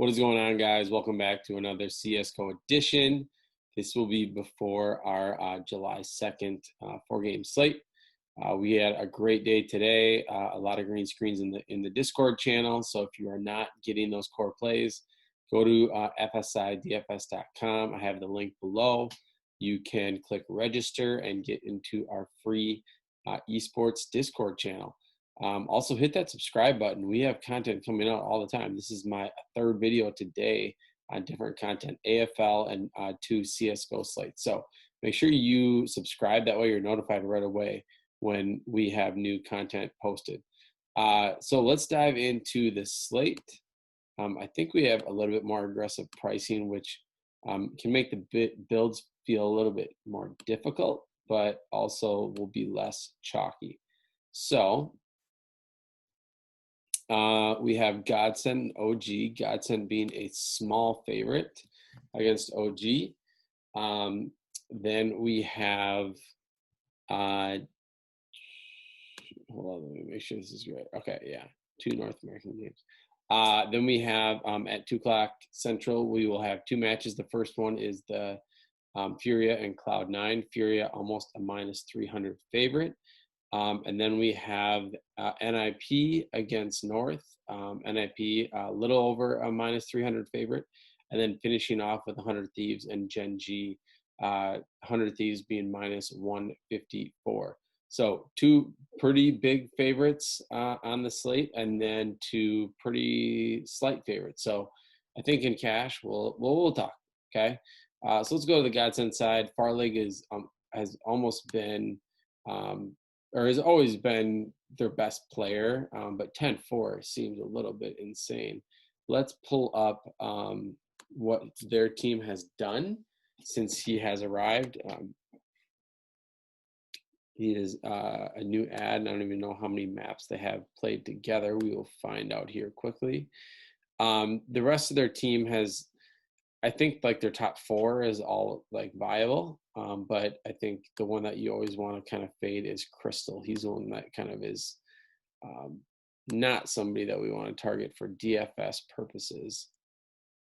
What is going on, guys? Welcome back to another CSGO edition. This will be before our July 2nd four-game slate. We had a great day today. A lot of green screens in the Discord channel. So if you are not getting those core plays, go to fsidfs.com. I have the link below. You can click register and get into our free esports Discord channel. Also hit that subscribe button. We have content coming out all the time. This is my third video today on different content, AFL and 2 CSGO slates. So make sure you subscribe. That way you're notified right away when we have new content posted. So let's dive into the slate. I think we have a little bit more aggressive pricing, which can make the builds feel a little bit more difficult, but also will be less chalky. So we have Godsend and OG, Godsend being a small favorite against OG. Then we have, hold on, let me make sure this is right. Okay, yeah, 2 North American games. Then we have at 2 o'clock Central, we will have 2 matches. The first one is the Furia and Cloud9. Furia almost a -300 favorite. And then we have NIP against North. NIP a little over a -300 favorite. And then finishing off with 100 Thieves and Gen G, 100 Thieves being -154. So 2 pretty big favorites on the slate, and then 2 pretty slight favorites. So I think in cash, we'll talk, okay? So let's go to the Godsend side. Farlig has almost been or has always been their best player, but 10-4 seems a little bit insane. Let's pull up what their team has done since he has arrived. He is a new ad, and I don't even know how many maps they have played together. We will find out here quickly. The rest of their team has, I think, like their top 4 is all like viable. But I think the one that you always want to kind of fade is Crystal. He's the one that kind of is not somebody that we want to target for DFS purposes.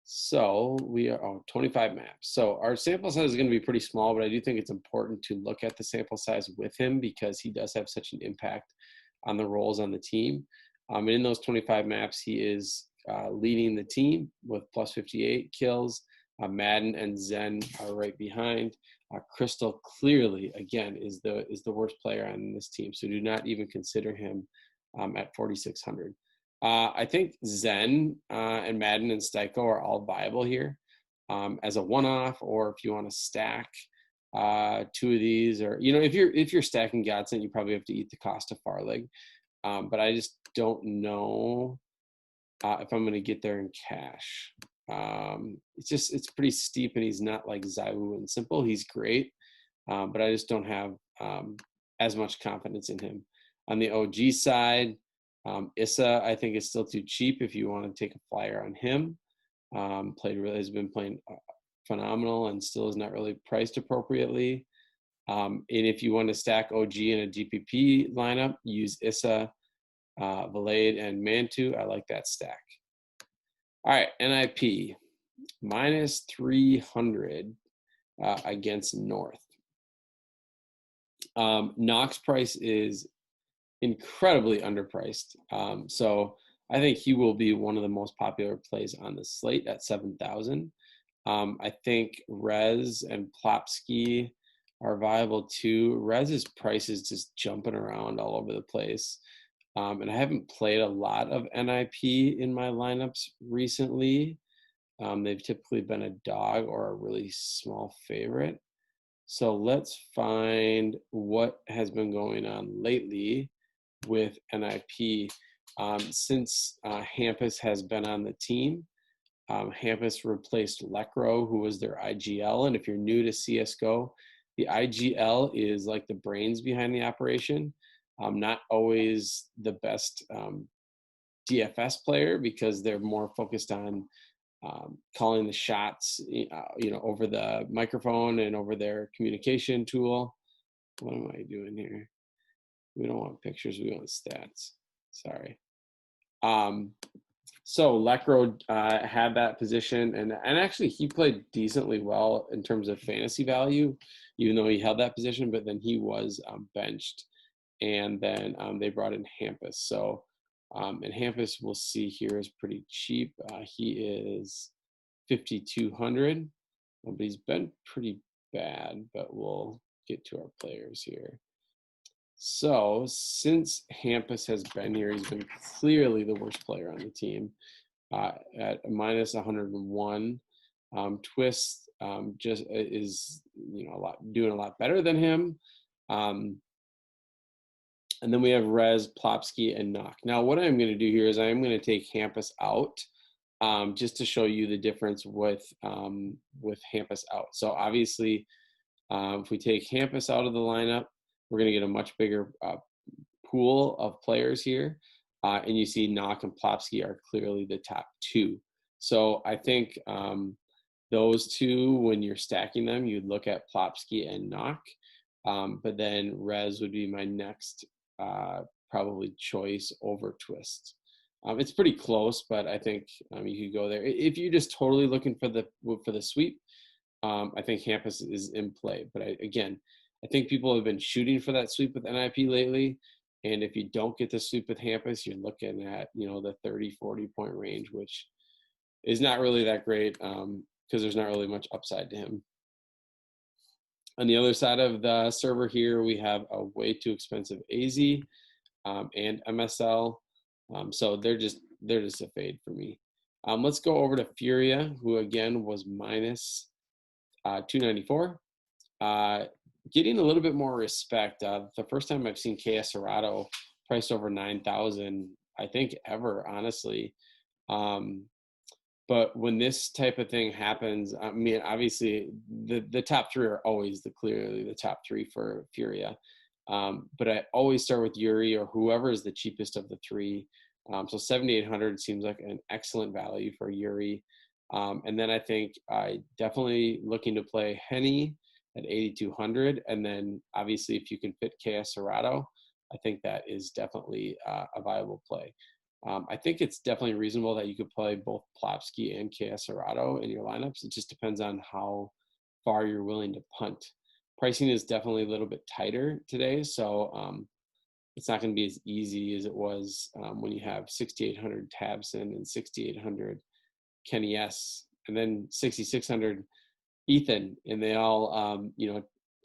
So we are 25 maps. So our sample size is going to be pretty small, but I do think it's important to look at the sample size with him because he does have such an impact on the roles on the team. And in those 25 maps, he is leading the team with +58 kills. Madden and Zen are right behind. Crystal clearly, again, is the worst player on this team, so do not even consider him at 4,600. I think Zen and Madden and Styko are all viable here as a one-off, or if you want to stack 2 of these, or if you're stacking Godsend, you probably have to eat the cost of Farlig. But I just don't know if I'm going to get there in cash. It's pretty steep, and he's not like Zaiwu and Simple. He's great, but I just don't have as much confidence in him. On the OG side, Issa I think is still too cheap if you want to take a flyer on him. Has been playing phenomenal and still is not really priced appropriately. And if you want to stack OG in a GPP lineup, use Issa, Valade, and Mantu. I like that stack. All right, NIP, -300 against North. Nox price is incredibly underpriced. So I think he will be one of the most popular plays on the slate at 7,000. I think Rez and Plopsky are viable too. Rez's price is just jumping around all over the place. And I haven't played a lot of NIP in my lineups recently. They've typically been a dog or a really small favorite. So let's find what has been going on lately with NIP. Since Hampus has been on the team, Hampus replaced Lecro, who was their IGL. And if you're new to CSGO, the IGL is like the brains behind the operation. Not always the best DFS player because they're more focused on calling the shots, over the microphone and over their communication tool. What am I doing here? We don't want pictures, we want stats. Sorry. So Lekro had that position, and actually he played decently well in terms of fantasy value, even though he held that position. But then he was benched, and then they brought in Hampus. So, and Hampus we'll see here is pretty cheap. He is 5,200, but he's been pretty bad. But we'll get to our players here. So since Hampus has been here, he's been clearly the worst player on the team at minus 101. Twist just is doing a lot better than him. And then we have Rez, Plopsky, and Knock. Now, what I'm going to do here is I'm going to take Hampus out just to show you the difference with Hampus out. So obviously, if we take Hampus out of the lineup, we're going to get a much bigger pool of players here. And you see Knock and Plopsky are clearly the top two. So I think those two, when you're stacking them, you'd look at Plopsky and Knock. But then Rez would be my next probably choice over Twist. It's pretty close, but I think you could go there. If you're just totally looking for the sweep, I think Hampus is in play. But I think people have been shooting for that sweep with NIP lately. And if you don't get the sweep with Hampus, you're looking at, the 30, 40 point range, which is not really that great because there's not really much upside to him. On the other side of the server here, we have a way too expensive AZ and MSL. So they're just a fade for me. Let's go over to Furia, who again was minus 294. Getting a little bit more respect. The first time I've seen KS Serrato priced over 9,000, I think ever, honestly. But when this type of thing happens, I mean, obviously the top three are always clearly the top three for Furia. But I always start with Yuri or whoever is the cheapest of the three. So 7,800 seems like an excellent value for Yuri. And then I think I definitely looking to play Henny at 8,200. And then obviously if you can fit KS Serrato, I think that is definitely a viable play. I think it's definitely reasonable that you could play both Plopsky and KS Serrato in your lineups. It just depends on how far you're willing to punt. Pricing is definitely a little bit tighter today, so it's not going to be as easy as it was when you have 6,800 Tabson and 6,800 Kenny S, and then 6,600 Ethan, and they all,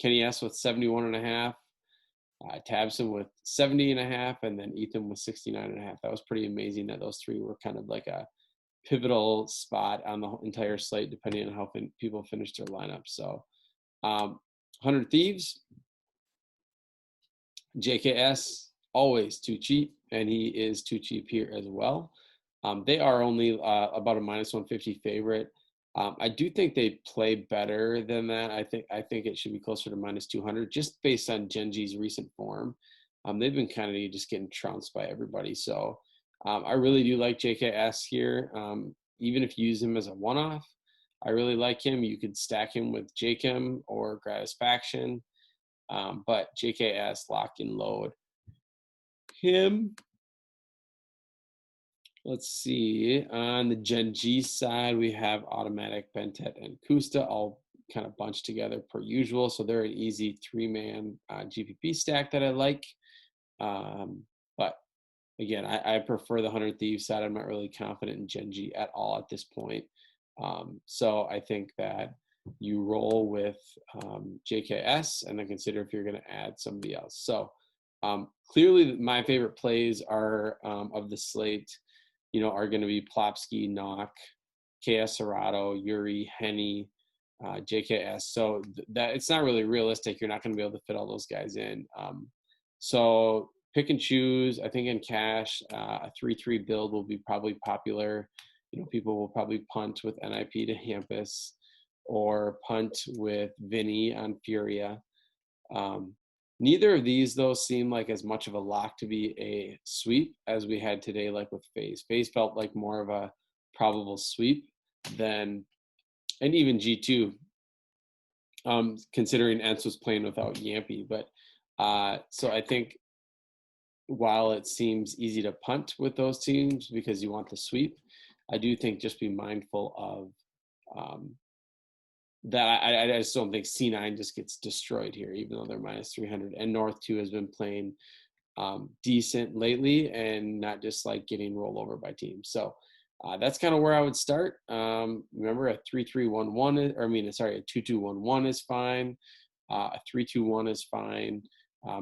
Kenny S with 71.5, Tabson with 70.5, and then Ethan with 69.5. That was pretty amazing that those three were kind of like a pivotal spot on the entire slate, depending on how people finished their lineup. So 100 Thieves, JKS, always too cheap, and he is too cheap here as well. They are only about a minus 150 favorite. I do think they play better than that. I think it should be closer to minus 200 just based on Genji's recent form. They've been kind of just getting trounced by everybody. So I really do like JKS here. Even if you use him as a one-off, I really like him. You could stack him with JKM or Gratisfaction, but JKS lock and load him. Let's see. On the Gen G side, we have Automatic, Bentet, and Kusta all kind of bunched together per usual. So they're an easy three-man GPP stack that I like. But again, I prefer the 100 Thieves side. I'm not really confident in Gen G at all at this point. So I think that you roll with JKS and then consider if you're going to add somebody else. So clearly my favorite plays are of the slate, are going to be Plopsky, Knock, KS Serrato, Yuri, Henny, JKS. So that it's not really realistic. You're not going to be able to fit all those guys in. So pick and choose. I think in cash, a 3-3 build will be probably popular. People will probably punt with NIP to Hampus or punt with Vinny on Furia. Neither of these, though, seem like as much of a lock to be a sweep as we had today, like with FaZe. FaZe felt like more of a probable sweep than, and even G2, considering ENCE was playing without Yampy. But so I think while it seems easy to punt with those teams because you want the sweep, I do think just be mindful of that. I just don't think C9 just gets destroyed here, even though they're minus 300. And North too has been playing decent lately and not just like getting rolled over by teams. So that's kind of where I would start. Remember, a 3-3-1-1, a 2-2-1-1 is fine. A 3-2-1 is fine.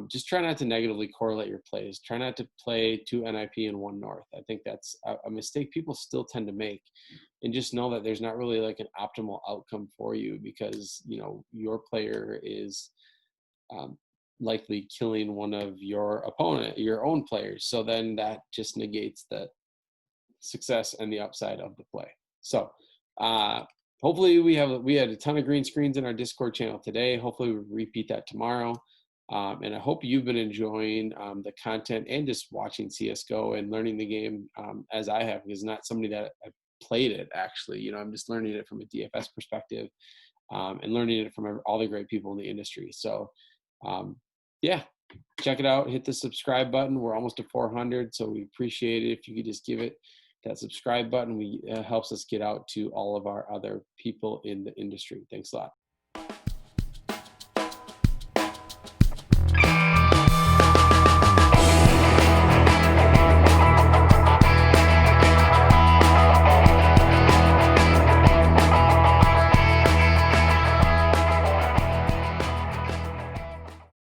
Just try not to negatively correlate your plays. Try not to play 2 NIP and 1 North. I think that's a mistake people still tend to make. And just know that there's not really like an optimal outcome for you because, you know, your player is likely killing one of your own players. So then that just negates the success and the upside of the play. So hopefully we had a ton of green screens in our Discord channel today. Hopefully we repeat that tomorrow. And I hope you've been enjoying the content and just watching CSGO and learning the game as I have, because not somebody that I've played it actually. You know, I'm just learning it from a DFS perspective and learning it from all the great people in the industry. So yeah, check it out. Hit the subscribe button. We're almost to 400, so we appreciate it if you could just give it that subscribe button. Helps us get out to all of our other people in the industry. Thanks a lot.